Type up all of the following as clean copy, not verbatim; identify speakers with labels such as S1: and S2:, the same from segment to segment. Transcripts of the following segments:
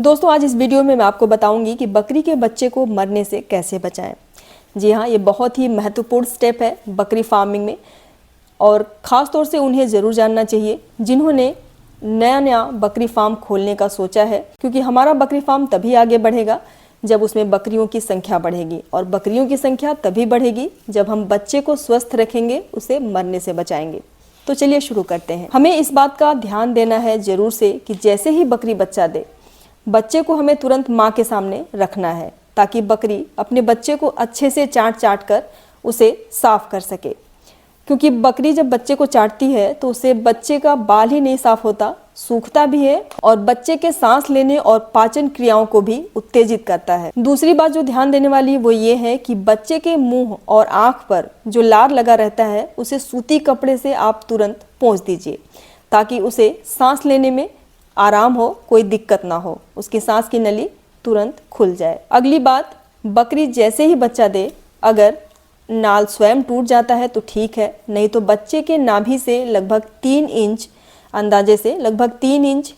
S1: दोस्तों आज इस वीडियो में मैं आपको बताऊंगी कि बकरी के बच्चे को मरने से कैसे बचाएं। जी हाँ, ये बहुत ही महत्वपूर्ण स्टेप है बकरी फार्मिंग में और ख़ास तौर से उन्हें ज़रूर जानना चाहिए जिन्होंने नया बकरी फार्म खोलने का सोचा है, क्योंकि हमारा बकरी फार्म तभी आगे बढ़ेगा जब उसमें बकरियों की संख्या बढ़ेगी और बकरियों की संख्या तभी बढ़ेगी जब हम बच्चे को स्वस्थ रखेंगे, उसे मरने से बचाएंगे। तो चलिए शुरू करते हैं। हमें इस बात का ध्यान देना है ज़रूर से कि जैसे ही बकरी बच्चा दे, बच्चे को हमें तुरंत माँ के सामने रखना है ताकि बकरी अपने बच्चे को अच्छे से चाट कर उसे साफ कर सके, क्योंकि बकरी जब बच्चे को चाटती है तो उससे बच्चे का बाल ही नहीं साफ होता, सूखता भी है और बच्चे के सांस लेने और पाचन क्रियाओं को भी उत्तेजित करता है। दूसरी बात जो ध्यान देने वाली वो ये है कि बच्चे के मुंह और आँख पर जो लार लगा रहता है उसे सूती कपड़े से आप तुरंत पोंछ दीजिए ताकि उसे सांस लेने में आराम हो, कोई दिक्कत ना हो, उसकी सांस की नली तुरंत खुल जाए। अगली बात, बकरी जैसे ही बच्चा दे, अगर नाल स्वयं टूट जाता है तो ठीक है, नहीं तो बच्चे के नाभि से लगभग 3 इंच, अंदाजे से लगभग 3 इंच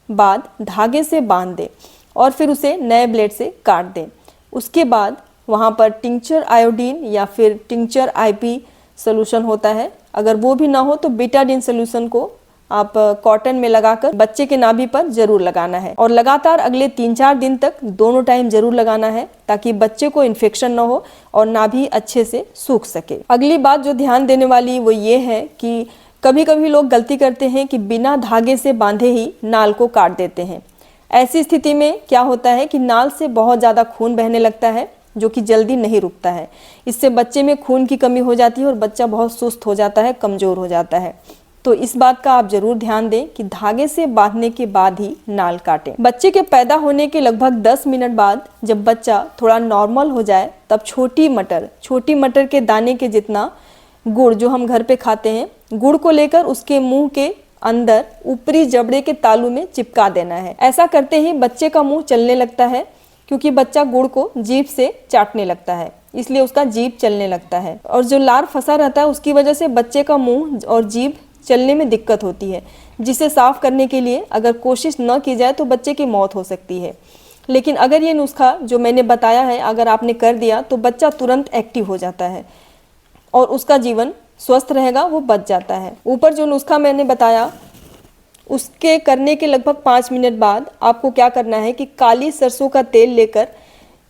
S1: बाद धागे से बांध दें और फिर उसे नए ब्लेड से काट दें। उसके बाद वहाँ पर टिंचर आयोडीन या फिर टिंचर आईपी सोल्यूशन होता है, अगर वो भी ना हो तो बीटाडीन सोल्यूशन को आप कॉटन में लगाकर बच्चे के नाभि पर जरूर लगाना है और लगातार अगले 3-4 दिन तक दोनों टाइम जरूर लगाना है ताकि बच्चे को इन्फेक्शन ना हो और नाभि अच्छे से सूख सके। अगली बात जो ध्यान देने वाली वो ये है कि कभी कभी लोग गलती करते हैं कि बिना धागे से बांधे ही नाल को काट देते हैं। ऐसी स्थिति में क्या होता है कि नाल से बहुत ज़्यादा खून बहने लगता है जो कि जल्दी नहीं रुकता है। इससे बच्चे में खून की कमी हो जाती है और बच्चा बहुत सुस्त हो जाता है, कमज़ोर हो जाता है। तो इस बात का आप जरूर ध्यान दें कि धागे से बांधने के बाद ही नाल काटें। बच्चे के पैदा होने के लगभग 10 मिनट बाद जब बच्चा थोड़ा नॉर्मल हो जाए तब छोटी मटर के दाने के जितना गुड़ जो हम घर पे खाते हैं, गुड़ को लेकर उसके मुंह के अंदर ऊपरी जबड़े के तालू में चिपका देना है। ऐसा करते ही बच्चे का मुंह चलने लगता है, क्योंकि बच्चा गुड़ को जीभ से चाटने लगता है, इसलिए उसका जीभ चलने लगता है और जो लार फंसा रहता है उसकी वजह से बच्चे का मुंह और जीभ चलने में दिक्कत होती है, जिसे साफ करने के लिए अगर कोशिश न की जाए तो बच्चे की मौत हो सकती है। लेकिन अगर ये नुस्खा जो मैंने बताया है अगर आपने कर दिया तो बच्चा तुरंत एक्टिव हो जाता है और उसका जीवन स्वस्थ रहेगा, वो बच जाता है। ऊपर जो नुस्खा मैंने बताया उसके करने के लगभग 5 मिनट बाद आपको क्या करना है कि काली सरसों का तेल लेकर,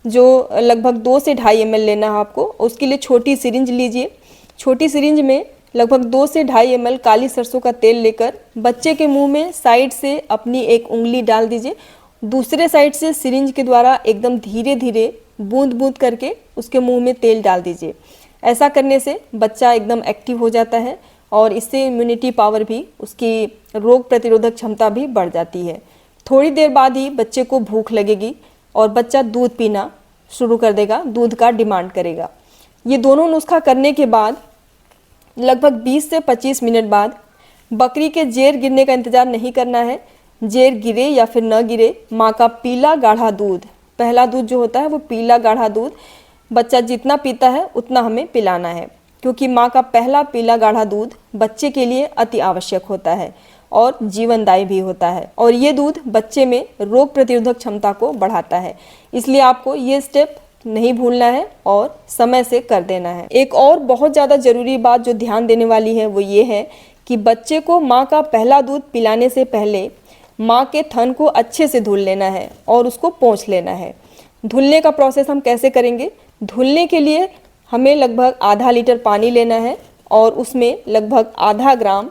S1: जो लगभग 2 से 2.5 ml लेना है आपको, उसके लिए छोटी सिरिंज लीजिए। छोटी सिरिंज में लगभग 2 से 2.5 ml काली सरसों का तेल लेकर बच्चे के मुंह में साइड से अपनी एक उंगली डाल दीजिए, दूसरे साइड से सिरिंज के द्वारा एकदम धीरे धीरे बूंद बूंद करके उसके मुंह में तेल डाल दीजिए। ऐसा करने से बच्चा एकदम एक्टिव हो जाता है और इससे इम्यूनिटी पावर भी, उसकी रोग प्रतिरोधक क्षमता भी बढ़ जाती है। थोड़ी देर बाद ही बच्चे को भूख लगेगी और बच्चा दूध पीना शुरू कर देगा, दूध का डिमांड करेगा। ये दोनों नुस्खा करने के बाद लगभग 20 से 25 मिनट बाद बकरी के जेर गिरने का इंतज़ार नहीं करना है। जेर गिरे या फिर न गिरे, माँ का पीला गाढ़ा दूध, पहला दूध जो होता है वो पीला गाढ़ा दूध बच्चा जितना पीता है उतना हमें पिलाना है, क्योंकि माँ का पहला पीला गाढ़ा दूध बच्चे के लिए अति आवश्यक होता है और जीवनदायी भी होता है और ये दूध बच्चे में रोग प्रतिरोधक क्षमता को बढ़ाता है। इसलिए आपको ये स्टेप नहीं भूलना है और समय से कर देना है। एक और बहुत ज़्यादा ज़रूरी बात जो ध्यान देने वाली है वो ये है कि बच्चे को माँ का पहला दूध पिलाने से पहले माँ के थन को अच्छे से धुल लेना है और उसको पोंछ लेना है। धुलने का प्रोसेस हम कैसे करेंगे? धुलने के लिए हमें लगभग आधा लीटर पानी लेना है और उसमें लगभग आधा ग्राम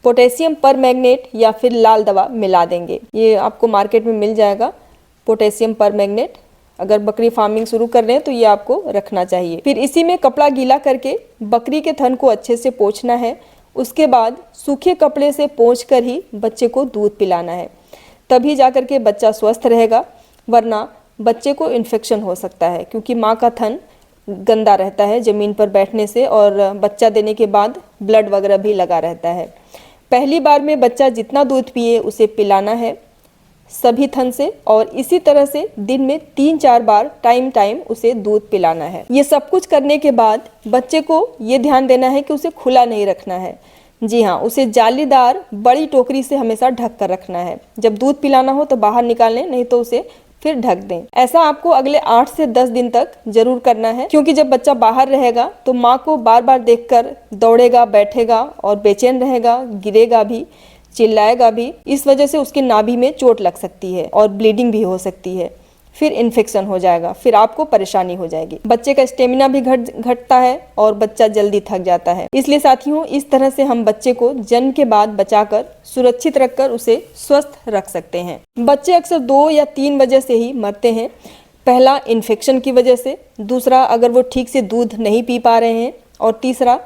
S1: पोटेशियम परमैंगनेट या फिर लाल दवा मिला देंगे। ये आपको मार्केट में मिल जाएगा, पोटेशियम परमैंगनेट। अगर बकरी फार्मिंग शुरू कर रहे हैं तो ये आपको रखना चाहिए। फिर इसी में कपड़ा गीला करके बकरी के थन को अच्छे से पोंछना है। उसके बाद सूखे कपड़े से पोंछकर ही बच्चे को दूध पिलाना है, तभी जाकर के बच्चा स्वस्थ रहेगा, वरना बच्चे को इन्फेक्शन हो सकता है, क्योंकि माँ का थन गंदा रहता है ज़मीन पर बैठने से और बच्चा देने के बाद ब्लड वगैरह भी लगा रहता है। पहली बार में बच्चा जितना दूध पिए उसे पिलाना है सभी थन से और इसी तरह से दिन में 3-4 बार टाइम उसे दूध पिलाना है। ये सब कुछ करने के बाद बच्चे को ये ध्यान देना है कि उसे खुला नहीं रखना है, जी हाँ, उसे जालीदार बड़ी टोकरी से हमेशा ढक कर रखना है। जब दूध पिलाना हो तो बाहर निकाल लें, नहीं तो उसे फिर ढक दें। ऐसा आपको अगले 8 से 10 दिन तक जरूर करना है, क्योंकि जब बच्चा बाहर रहेगा तो माँ को बार बार देखकर दौड़ेगा, बैठेगा और बेचैन रहेगा, गिरेगा भी, चिल्लाएगा भी। इस वजह से उसकी नाभि में चोट लग सकती है और ब्लीडिंग भी हो सकती है, फिर इन्फेक्शन हो जाएगा, फिर आपको परेशानी हो जाएगी। बच्चे का स्टेमिना भी घटता है और बच्चा जल्दी थक जाता है। इसलिए साथियों, इस तरह से हम बच्चे को जन्म के बाद बचाकर सुरक्षित रखकर उसे स्वस्थ रख सकते हैं। बच्चे अक्सर 2 या 3 वजह से ही मरते हैं। पहला, इन्फेक्शन की वजह से, दूसरा, अगर वो ठीक से दूध नहीं पी पा रहे हैं, और तीसरा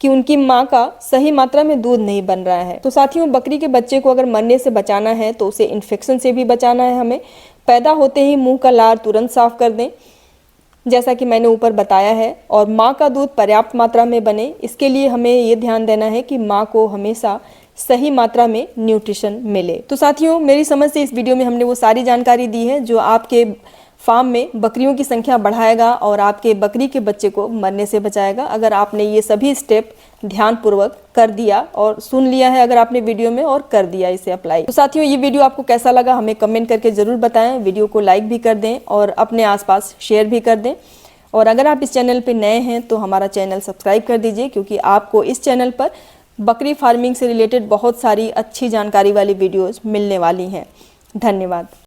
S1: कि उनकी माँ का सही मात्रा में दूध नहीं बन रहा है। तो साथियों, बकरी के बच्चे को अगर मरने से बचाना है तो उसे इन्फेक्शन से भी बचाना है हमें। पैदा होते ही मुंह का लार तुरंत साफ कर दें, जैसा कि मैंने ऊपर बताया है, और माँ का दूध पर्याप्त मात्रा में बने, इसके लिए हमें ये ध्यान देना है कि माँ को हमेशा सही मात्रा में न्यूट्रिशन मिले। तो साथियों, मेरी समझ से इस वीडियो में हमने वो सारी जानकारी दी है जो आपके फार्म में बकरियों की संख्या बढ़ाएगा और आपके बकरी के बच्चे को मरने से बचाएगा। अगर आपने ये सभी स्टेप ध्यानपूर्वक कर दिया और सुन लिया है अगर आपने वीडियो में, और कर दिया इसे अप्लाई। तो साथियों, ये वीडियो आपको कैसा लगा हमें कमेंट करके ज़रूर बताएं। वीडियो को लाइक भी कर दें और अपने आसपास शेयर भी कर दें। और अगर आप इस चैनल पर नए हैं तो हमारा चैनल सब्सक्राइब कर दीजिए, क्योंकि आपको इस चैनल पर बकरी फार्मिंग से रिलेटेड बहुत सारी अच्छी जानकारी वाली वीडियोज़ मिलने वाली हैं। धन्यवाद।